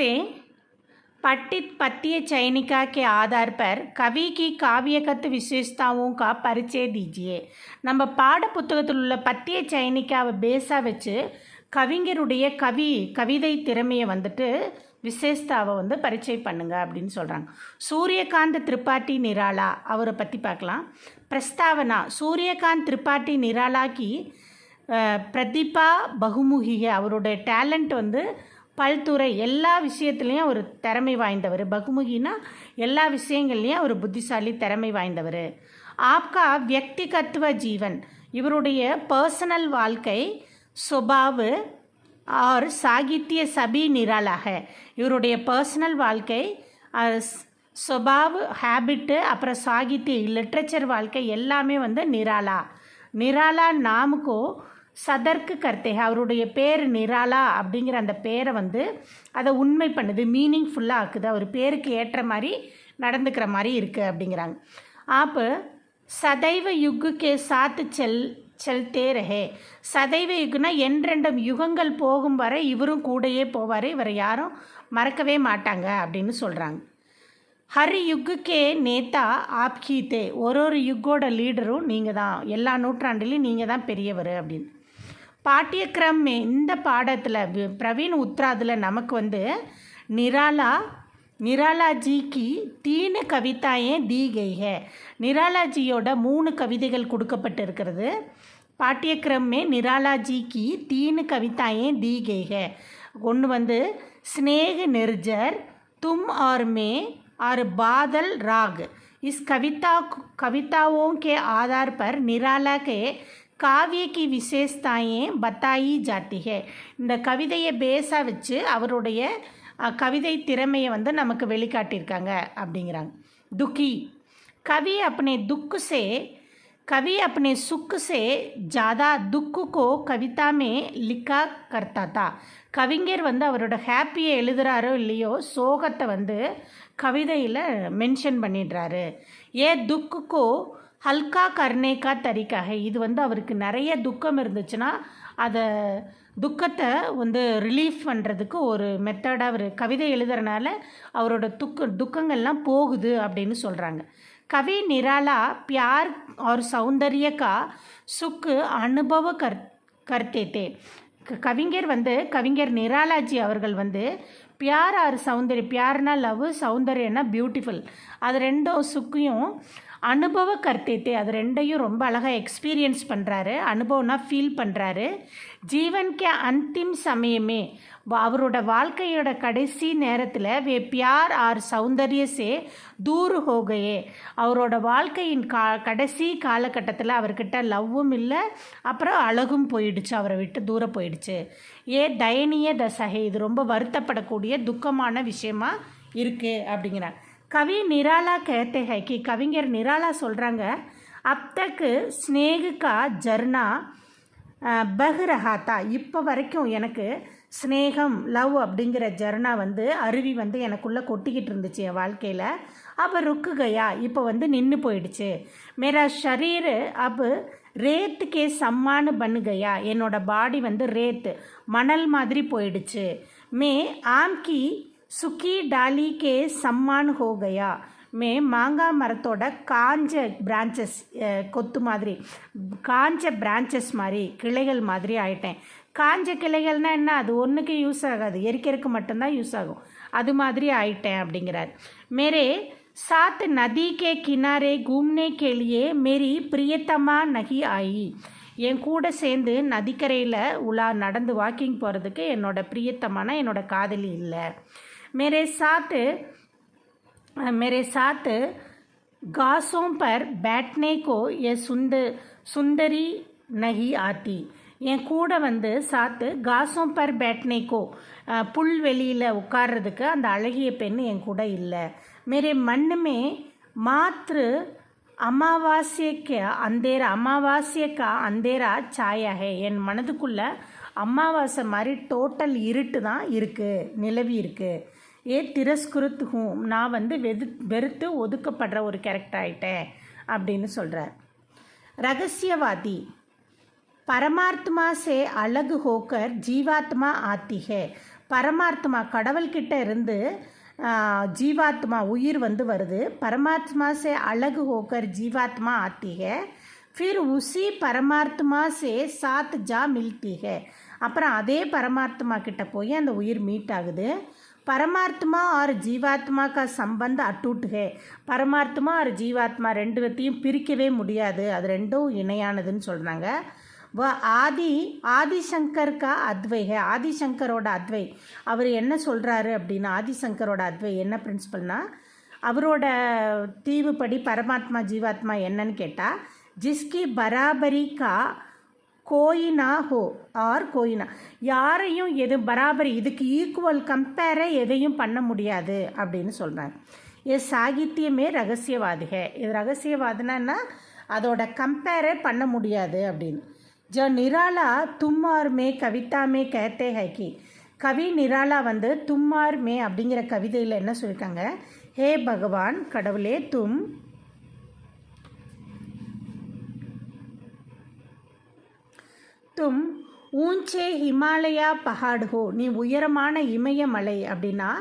नमस्ते। पठित पद्य चयनिका के आधार पर कवि की काव्यगत विशेषताओं का परिचय दीजिए. நம்ம பாட புத்தகத்தில் உள்ள பத்திய சயனிக்காவை பேஸாக வச்சு கவிஞருடைய கவிதை திறமையை விசேஷத்தாவை பரிச்சயம் பண்ணுங்க அப்படின்னு சொல்கிறாங்க. சூரியகாந்த் திரிபாठी நிராலா அவரை பற்றி பார்க்கலாம். பிரஸ்தாவனா சூரியகாந்த் திரிபாठी நிராலா की பிரதிபா பகுமுகி அவருடைய டேலண்ட் பல்துறை எல்லா விஷயத்துலேயும் அவர் திறமை வாய்ந்தவர். பகுமுகினா எல்லா விஷயங்கள்லேயும் அவர் புத்திசாலி திறமை வாய்ந்தவர். ஆப்கா வியக்திகத்துவ ஜீவன் இவருடைய பர்சனல் வாழ்க்கை சுபாவ் और சாகித்ய சபி நிராலாக இவருடைய பர்சனல் வாழ்க்கை சுபாவ் ஹேபிட்டு அப்புறம் சாகித்ய லிட்ரேச்சர் வாழ்க்கை எல்லாமே நிராலா நாமுக்கோ சதர்க்கு கர்த்தே அவருடைய பேர் நிராலா அப்படிங்கிற அந்த பேரை அதை உண்மை பண்ணுது, மீனிங்ஃபுல்லாக ஆக்குது, அவர் பேருக்கு ஏற்ற மாதிரி நடந்துக்கிற மாதிரி இருக்குது அப்படிங்கிறாங்க. ஆப்பு சதைவ யுக்குக்கே சாத்து செல்தே ரஹே சதைவ யுக்குனா என்றெண்டும் யுகங்கள் போகும் வரை இவரும் கூடையே போவார், இவரை யாரும் மறக்கவே மாட்டாங்க அப்படின்னு சொல்கிறாங்க. ஹர் யுக்குக்கே நேதா ஆப்கீத்தே ஒரு யுக்கோட லீடரும் நீங்கள் தான், எல்லா நூற்றாண்டுலேயும் நீங்கள் தான் பெரியவர் அப்படின்னு. பாட்டியக்கிரம் இந்த பாடத்தில் பிரவீன் உத்ராதில் நமக்கு நிராலாஜிக்கு 3 கவிதாயே दी गई है. நிராலாஜியோட 3 கவிதைகள் கொடுக்கப்பட்டிருக்கிறது. பாட்டியக்கிரம் நிராலாஜிக்கு 3 கவிதாயே दी गई है. ஒன்று स्नेह निर्जर, तुम और मैं और बादल राग. इस कविताओं के आधार पर निराला के காவிய கி விசேஷத்தாயே பத்தாயி ஜாத்தி ஹே. இந்த கவிதையை பேஸாக வச்சு அவருடைய கவிதை திறமையை நமக்கு வெளிக்காட்டியிருக்காங்க அப்படிங்கிறாங்க. துக்கி கவி अपने सुख से ज़्यादा दुख को कविता में लिखा करता था. கவிஞர் அவரோட ஹாப்பியை எழுதுகிறாரோ இல்லையோ சோகத்தை கவிதையில் மென்ஷன் பண்ணிடுறாரு. துக்குக்கோ ஹல்கா கர்னேக்கா தரிக்காக இது அவருக்கு நிறைய துக்கம் இருந்துச்சுன்னா அதை துக்கத்தை ரிலீஃப் பண்ணுறதுக்கு ஒரு மெத்தடாக அவர் கவிதை எழுதுறனால அவரோட துக்கங்கள்லாம் போகுது அப்படின்னு சொல்கிறாங்க. கவி நிராலா பியார் और சௌந்தர்ய கா சுக்கு அனுபவ கர்த்தே தே. கவிஞர் நிராலாஜி அவர்கள் பியார் ஆர் சௌந்தர்யம், பியார்னா லவ், சௌந்தர்யன்னா பியூட்டிஃபுல், அது ரெண்டும் சுக்கையும் அனுபவ கர்த்தேத்தே அது ரெண்டையும் ரொம்ப அழகாக எக்ஸ்பீரியன்ஸ் பண்ணுறாரு. அனுபவம்னா ஃபீல் பண்ணுறாரு. ஜீவன்கே அந்திம் சமயமே அவரோட வாழ்க்கையோட கடைசி நேரத்தில் வே பியார் ஆர் சௌந்தர்யசே தூர் ஹோகையே அவரோட வாழ்க்கையின் கடைசி காலகட்டத்தில் அவர்கிட்ட லவ்வும் இல்லை, அப்புறம் அழகும் போயிடுச்சு, அவரை விட்டு தூரம் போயிடுச்சு. தயனிய தசகே இது ரொம்ப வருத்தப்படக்கூடிய துக்கமான விஷயமா இருக்குது அப்படிங்கிறாங்க. கவி நிராலா कहते हैं कि கவிஞர் நிராலா சொல்கிறாங்க, अब तक स्नेह का झरना बह रहा था. இப்போ வரைக்கும் எனக்கு ஸ்னேகம் லவ் அப்படிங்கிற ஜர்னா அருவி எனக்குள்ளே கொட்டிக்கிட்டு இருந்துச்சு என் வாழ்க்கையில். அப்போ ருக்கு கயா இப்போ நின்று போயிடுச்சு. மேரா ஷரீர் அப் ரேத்து கே சம்மானு பண்ணு கயா என்னோட பாடி ரேத்து மணல் மாதிரி போயிடுச்சு. மே ஆம்கி சுக்கி டாலி கே சம்மான் ஹோ கயா மே மாங்காய் மரத்தோட காஞ்ச பிரான்ச்சஸ் கொத்து மாதிரி காஞ்ச பிரான்ச்சஸ் மாதிரி கிளைகள் மாதிரி ஆயிட்டேன். காஞ்ச கிளைகள்னால் என்ன, அது ஒன்றுக்கு யூஸ் ஆகாது, எரிக்கிறதுக்கு மட்டும்தான் யூஸ் ஆகும், அது மாதிரி ஆயிட்டேன் அப்படிங்கிறார். மேரே சாத் நதி கே கினாரே கூம்னே கே லியே மேரி பிரியத்தமா நகி ஆயி என் கூட சேர்ந்து நதிக்கரையில் நடந்து வாக்கிங் போகிறதுக்கு என்னோட பிரியத்தமான என்னோட காதலி இல்லை. मेरे साथ घासों पर बैठने को ये सुंदरी नहीं आती. என் கூட சாத்து घासों पर बैठने को புல்வெளியில் உட்கார்றதுக்கு அந்த அழகிய பெண் என் கூட இல்லை. मेरे मन में मात्र अमावास्या का अंधेरा छाया है. என் மனதுக்குள்ள அமாவாசை மாதிரி டோட்டல் இருட்டு தான் இருக்குது, நிலவி இருக்குது. திரஸ்குருத் ஹூம் நான் வெறுத்து ஒதுக்கப்படுற ஒரு கேரக்டர் ஆகிட்டேன் அப்படின்னு சொல்கிறார். ரகசியவாதி परमात्मा से अलग होकर जीवात्मा आती है. பரமாத்மா கடவுள்கிட்ட இருந்து जीवात्मा उயிர் வந்து வருது परमात्मा से अलग होकर जीवात्मा आती है फिर उसी परमात्मा से साथ जा मिलती है அப்புறம் அதே பரமாத்மா கிட்ட போய் அந்த உயிர் மீட் ஆகுது परमात्मा और जीवात्मा का संबंध अटूट है परमात्मा और जीवात्मा ரெண்டு பேத்தையும் பிரிக்கவே முடியாது அது ரெண்டும் இணையானதுன்னு சொல்கிறாங்க वह ஆதிசங்கர் கா அத்வை है ஆதிசங்கரோட அத்வை அவர் என்ன சொல்கிறாரு அப்படின்னா ஆதிசங்கரோட அத்வை என்ன பிரின்சிபல்னா அவரோட தீவுப்படி பரமாத்மா ஜீவாத்மா என்னன்னு கேட்டால் ஜிஸ்கி பராபரி கா கோயினா ஹோ ஆர் கோயினா யாரையும் எது பராபரி இதுக்கு ஈக்குவல் கம்பேரை எதையும் பண்ண முடியாது அப்படின்னு சொல்கிறாங்க இது சாகித்யமே ரகசியவாதிக இது ரகசியவாதனா அதோட கம்பேரே பண்ண முடியாது அப்படின்னு जो निराला तुम और मैं कविता में कहते हैं कि கவி நிராலா வந்து தும்மார் மே அப்படிங்கிற கவிதையில் என்ன சொல்லியிருக்காங்க ஹே பகவான் கடவுளே தும் ஊஞ்சே ஹிமாலயா பஹாட் ஹோ நீ உயரமான இமயமலை அப்படின்னா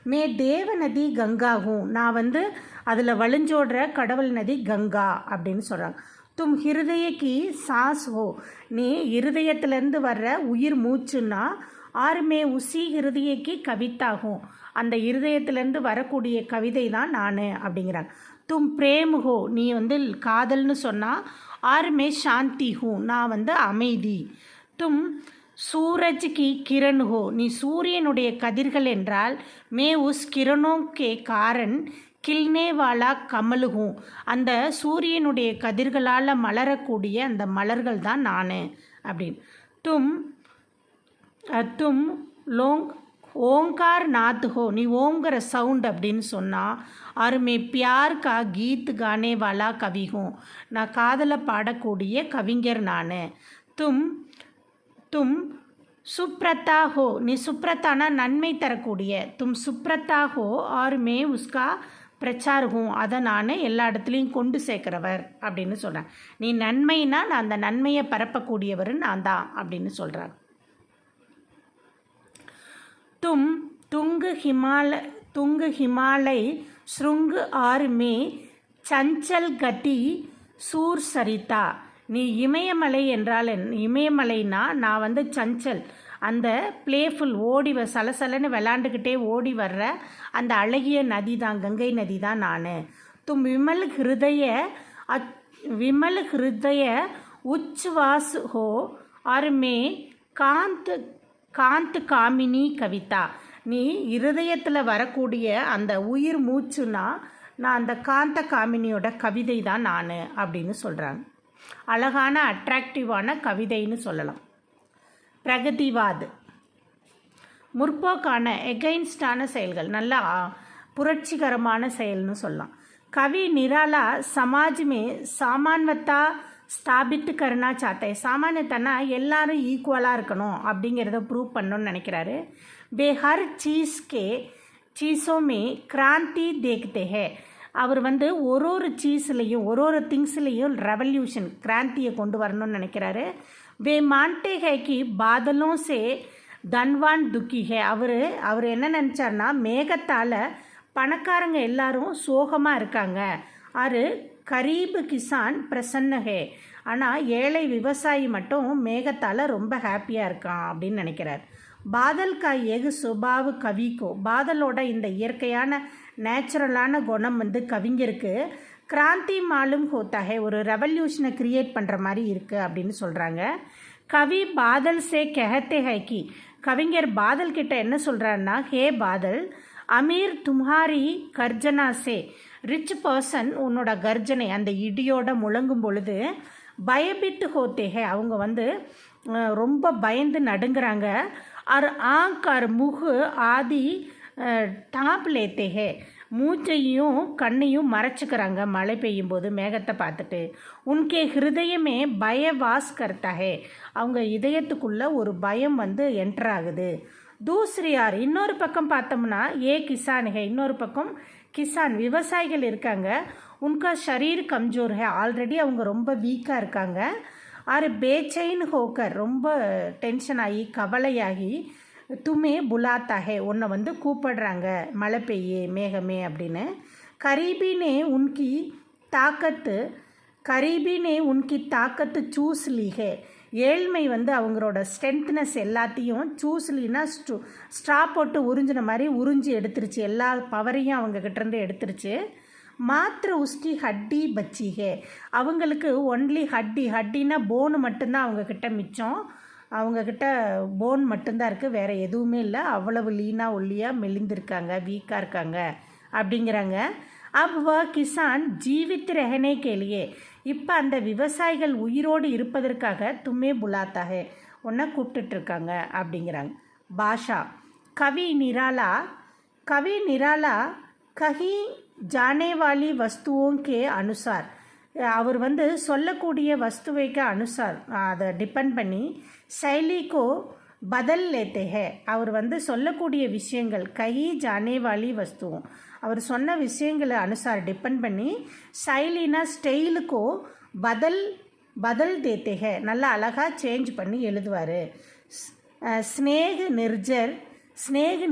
மே தேவ நதி கங்காகும் நான் வந்து அதில் வழிஞ்சோடுற கடவுள் நதி கங்கா அப்படின்னு சொல்கிறாங்க तुम हृदय की सांस हो நீ இருதயத்திலேருந்து வர்ற உயிர் மூச்சுன்னா ஆறுமே உசி ஹிருதய கி கவிதாகும் அந்த இருதயத்திலேருந்து வரக்கூடிய கவிதை தான் நான் அப்படிங்கிறாங்க தும் பிரேம் ஹோ நீ வந்து காதல்னு சொன்னால் ஆறுமே சாந்தி ஹூ நான் வந்து அமைதி தும் சூரஜ் கி கிரண் ஹோ நீ சூரியனுடைய கதிர்கள் என்றால் மே உஸ் கிரணோ கே காரன் கில்னேவாலா கமலுகும் அந்த சூரியனுடைய கதிர்களால் மலரக்கூடிய அந்த மலர்கள் தான் நான் அப்படின்னு தும் லோங் ஓங்கார் நாத் ஹோ நீ ஓங்கிற சவுண்ட் அப்படின்னு சொன்னால் அருமே பியார் கா கீத் கானே வாலா கவிகும் நான் காதலை பாடக்கூடிய கவிஞர் நான் தும் சுப்ரதா ஹோ நீ சுப்ரதானா நன்மை தரக்கூடிய தும் சுப்ரதா ஹோ ஆருமே உஸ்கா பிரச்சாரகும் அதை நான் எல்லா இடத்துலையும் கொண்டு சேர்க்குறவர் அப்படின்னு சொல்கிறேன் நீ நன்மைனா நான் அந்த நன்மையை பரப்பக்கூடியவர் நான் தான் அப்படின்னு சொல்கிறார் துங்கு ஹிமாலய் ஸ்ருங்கு ஆறுமே சஞ்சல் கதி சூர் சரிதா நீ இமயமலை என்றால் இமயமலைனா நான் வந்து சஞ்சல் அந்த பிளேஃபுல் ஓடி சலசலன்னு விளாண்டுக்கிட்டே ஓடி வர்ற அந்த அழகிய நதி தான் கங்கை நதி தான் நான் தும் விமல் ஹிருதய உச்வாஸ் ஹோ ஆருமே காந்த் காமினி கவிதா நீ இருதயத்தில் வரக்கூடிய அந்த உயிர் மூச்சுன்னா நான் அந்த காந்த காமினியோட கவிதை தான் நான் அப்படின்னு சொல்கிறாங்க அழகான அட்ராக்டிவான கவிதைன்னு சொல்லலாம் பிரகதிவாத் முற்போக்கான எகைன்ஸ்டான செயல்கள் நல்லா புரட்சிகரமான செயல்னு சொல்லலாம் கவி நிராலா சமாஜ் மே சாமான்வத்தா ஸ்தாபித்து கருணா சாத்தை சாமானியத்தனா எல்லாரும் ஈக்குவலாக இருக்கணும் அப்படிங்கிறத ப்ரூவ் பண்ணணும்னு நினைக்கிறாரு வே ஹர் சீஸோமே கிராந்தி தேக்தே ஹே அவர் வந்து ஒரு சீஸ்லேயும் ஒரு திங்ஸ்லேயும் ரெவல்யூஷன் கிராந்தியை கொண்டு வரணும்னு நினைக்கிறாரு வே மான்டே ஹே கி பாதலும் சே தன்வான் துக்கி ஹே அவர் என்ன நினச்சார்னா மேகத்தால் பணக்காரங்க எல்லாரும் சோகமாக இருக்காங்க ஆறு கரீபு கிசான் பிரசன்ன ஹே ஆனால் ஏழை விவசாயி மட்டும் மேகத்தால் ரொம்ப ஹாப்பியாக இருக்கான் அப்படின்னு நினைக்கிறார் பாதல் கா எகு சுபாவு கவிக்கோ பாதலோட இந்த இயற்கையான நேச்சுரலான குணம் வந்து கவிஞருக்கு கிராந்தி மாலும் ஹோத்தாகே ஒரு ரெவல்யூஷனை கிரியேட் பண்ணுற மாதிரி இருக்குது அப்படின்னு சொல்கிறாங்க கவி பாதல் சே கெஹத்தே ஹை கி கவிஞர் பாதல் கிட்ட என்ன சொல்கிறாருன்னா ஹே பாதல் அமீர் தும்ஹாரி கர்ஜனா சே ரிச் பர்சன் உன்னோட கர்ஜனை அந்த இடியோட முழங்கும் பொழுது பயபிட்டு ஹோத்தேஹே அவங்க வந்து ரொம்ப பயந்து நடுங்கிறாங்க ஆர் முகு ஆதி டாப் லேத்தேஹே மூச்சையும் கண்ணையும் மறைச்சிக்கிறாங்க மழை பெய்யும் போது மேகத்தை பார்த்துட்டு உன்கே ஹிருதயமே பயவாஸ் கர்த்தாஹே அவங்க இதயத்துக்குள்ளே ஒரு பயம் வந்து என்டர் ஆகுது தூசரி யார் இன்னொரு பக்கம் பார்த்தோம்னா கிசானுகே இன்னொரு பக்கம் கிசான் விவசாயிகள் இருக்காங்க உன்கா ஷரீர் கம்ஜோர் ஹே ஆல்ரெடி அவங்க ரொம்ப வீக்காக இருக்காங்க ஆறு பேச்சைன் ஹோக்கர் ரொம்ப டென்ஷன் ஆகி கவலையாகி துமே புலாத்தா ஹே, உன்னை வந்து கூப்பிடுறாங்க மழை பெய்யே மேகமே அப்படின்னு. கரீபினே உன்கி தாக்கத்து கரீபினே உன்கி தாக்கத்து சூஸ் லீஹே, ஏழ்மை வந்து அவங்களோட ஸ்ட்ரென்த்னஸ் எல்லாத்தையும் சூஸ்லினா ஸ்ட்ரா போட்டு உறிஞ்சின மாதிரி உறிஞ்சி எடுத்துருச்சு, எல்லா பவரையும் அவங்கக்கிட்டேருந்து எடுத்துருச்சு. மாத்திர உஸ்கி ஹட்டி பச்சிஹே, அவங்களுக்கு ஒன்லி ஹட்டினா போனு மட்டும்தான் அவங்கக்கிட்ட மிச்சம், அவங்கக்கிட்ட போன் மட்டும்தான் இருக்குது, வேறு எதுவுமே இல்லை, அவ்வளவு லீனாக ஒல்லியாக மெலிந்திருக்காங்க, வீக்காக இருக்காங்க அப்படிங்கிறாங்க. அவ்வா கிசான் ஜீவித் ரஹனே கேலியே, இப்போ அந்த விவசாயிகள் உயிரோடு இருப்பதற்காக தும்மே புலாத்தாகே ஒன்றை கூப்பிட்டுட்ருக்காங்க அப்படிங்கிறாங்க. பாஷா கவி நிராலா கஹி ஜானேவாலி வஸ்துவோங்கே அனுசார், அவர் வந்து சொல்லக்கூடிய வஸ்துவைக்கு அனுசார் அதை டிபெண்ட் பண்ணி சைலிக்கோ பதல் லேத்தே ஹே, அவர் வந்து சொல்லக்கூடிய விஷயங்கள் கஹி ஜானேவாலி வஸ்துவோம், அவர் சொன்ன விஷயங்களை அனுசார் டிபெண்ட் பண்ணி சைலினா ஸ்டைலுக்கோ பதல் தேத்தே ஹே, நல்லா அழகாக சேஞ்ச் பண்ணி எழுதுவார். ஸ்னேக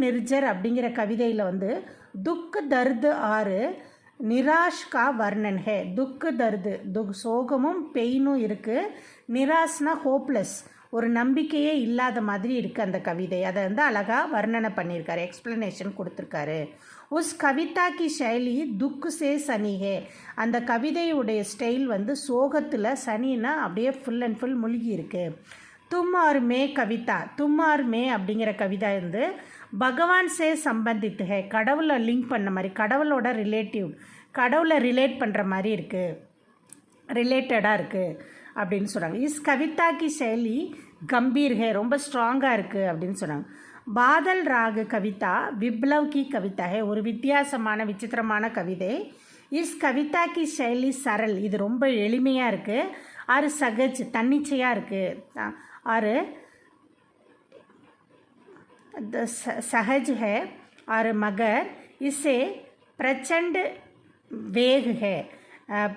நிர்ஜர் அப்படிங்கிற கவிதையில் வந்து துக்கு தர்து ஆறு நிராஷ் கா வர்ணன் ஹே, துக்கு தர்து சோகமும் பெயினும் இருக்குது, நிராஷ்னா ஹோப்லெஸ், ஒரு நம்பிக்கையே இல்லாத மாதிரி இருக்குது அந்த கவிதை, அதை வந்து அழகாக வர்ணனை பண்ணியிருக்காரு, எக்ஸ்ப்ளனேஷன் கொடுத்துருக்காரு. உஸ் கவிதா கி ஷைலி துக்கு சே சனி ஹே, அந்த கவிதையுடைய ஸ்டைல் வந்து சோகத்தில், சனின்னா அப்படியே ஃபுல் அண்ட் ஃபுல் மூழ்கி இருக்குது. தும் ஆர் மே கவிதா, தும் ஆர் மே அப்படிங்கிற கவிதை வந்து பகவான் சே சம்பந்தித்து ஹே, கடவுளை லிங்க் பண்ண மாதிரி, கடவுளோட கடவுளை ரிலேட் பண்ணுற மாதிரி இருக்குது, ரிலேட்டடாக இருக்குது அப்படின்னு சொல்கிறாங்க. இஸ் கவிதா கி செயலி கம்பீர் ஹே, ரொம்ப ஸ்ட்ராங்காக இருக்குது அப்படின்னு சொன்னாங்க. பாதல் ராகு கவிதா விப்ளவ் கி கவிதா ஹே, ஒரு வித்தியாசமான விசித்திரமான கவிதை. இஸ் கவிதா கி செயலி சரல், இது ரொம்ப எளிமையாக இருக்குது. ஆறு சகஜ் தன்னிச்சையாக இருக்குது. ஆறு सहज है और मगर इसे प्रचंड वेग है,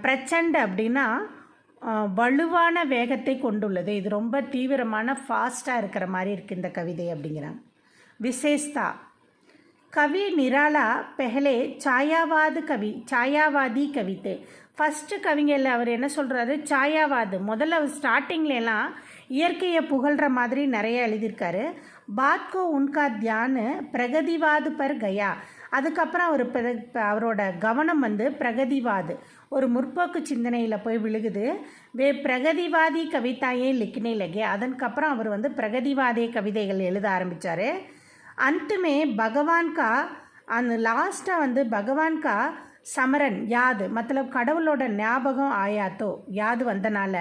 பிரச்சண்ட் அப்படின்னா வலுவான வேகத்தை கொண்டுள்ளது, இது ரொம்ப தீவிரமான ஃபாஸ்ட்டாக இருக்கிற மாதிரி இருக்குது இந்த கவிதை அப்படிங்கிறாங்க. விசேஷதா கவி நிராலா பெஹலே சாயாவாதி கவிதை, ஃபஸ்ட்டு கவிஞரில் அவர் என்ன சொல்கிறாரு, சாயாவாது, முதல்ல ஸ்டார்டிங்லாம் இயற்கையை புகழ்கிற மாதிரி நிறைய எழுதியிருக்காரு. பாத்கோ உன்கா தியான பிரகதிவாது பர் கயா, அதுக்கப்புறம் அவரோட கவனம் வந்து பிரகதிவாது, ஒரு முற்போக்கு சிந்தனையில் போய் விழுகுது. பிரகதிவாதி கவிதாயே லிக்கினே லகே, அதற்கப்புறம் அவர் வந்து பிரகதிவாதே கவிதைகள் எழுத ஆரம்பித்தார். அந்துமே பகவான்கா, அந்த லாஸ்ட்டாக வந்து பகவான்கா சமரன் யாது மத்தலப் கடவுளோட ஞாபகம் ஆயாத்தோ, யாது வந்தனால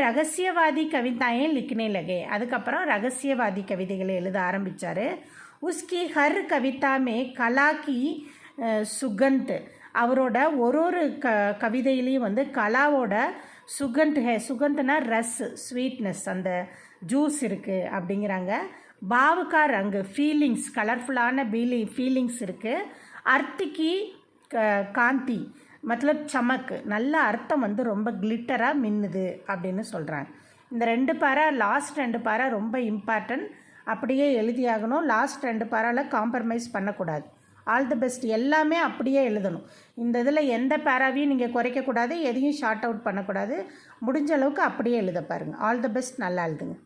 ரகசியவாதி கவிதாயே லிக்கினே லகே, அதுக்கப்புறம் ரகசியவாதி கவிதைகளை எழுத ஆரம்பித்தார். உஸ்கி ஹர் கவிதாமே கலாக்கி சுகந்த், அவரோட ஒரு கவிதையிலையும் வந்து கலாவோட சுகந்த் ஹே, சுகந்த்னா ரஸ் ஸ்வீட்னஸ், அந்த ஜூஸ் இருக்குது அப்படிங்கிறாங்க. பாவுக்கா ரங்கு ஃபீலிங்ஸ், கலர்ஃபுல்லான ஃபீலிங்ஸ் இருக்குது. அர்த்திக்கு காந்தி மத்தலப் சமக்கு, நல்ல அர்த்தம் வந்து ரொம்ப கிளிட்டராக மின்னுது அப்படின்னு சொல்கிறாங்க. இந்த 2 பாரா, லாஸ்ட் 2 பாரா ரொம்ப இம்பார்ட்டன்ட், அப்படியே எழுதியாகணும். லாஸ்ட் 2 பாராவில் காம்ப்ரமைஸ் பண்ணக்கூடாது. ஆல் தி பெஸ்ட், எல்லாமே அப்படியே எழுதணும். இந்த இதில் எந்த பாராவையும் நீங்கள் குறைக்கக்கூடாது, எதையும் ஷார்ட் அவுட் பண்ணக்கூடாது, முடிஞ்ச அளவுக்கு அப்படியே எழுத பாருங்கள். ஆல் தி பெஸ்ட், நல்லா எழுதுங்க.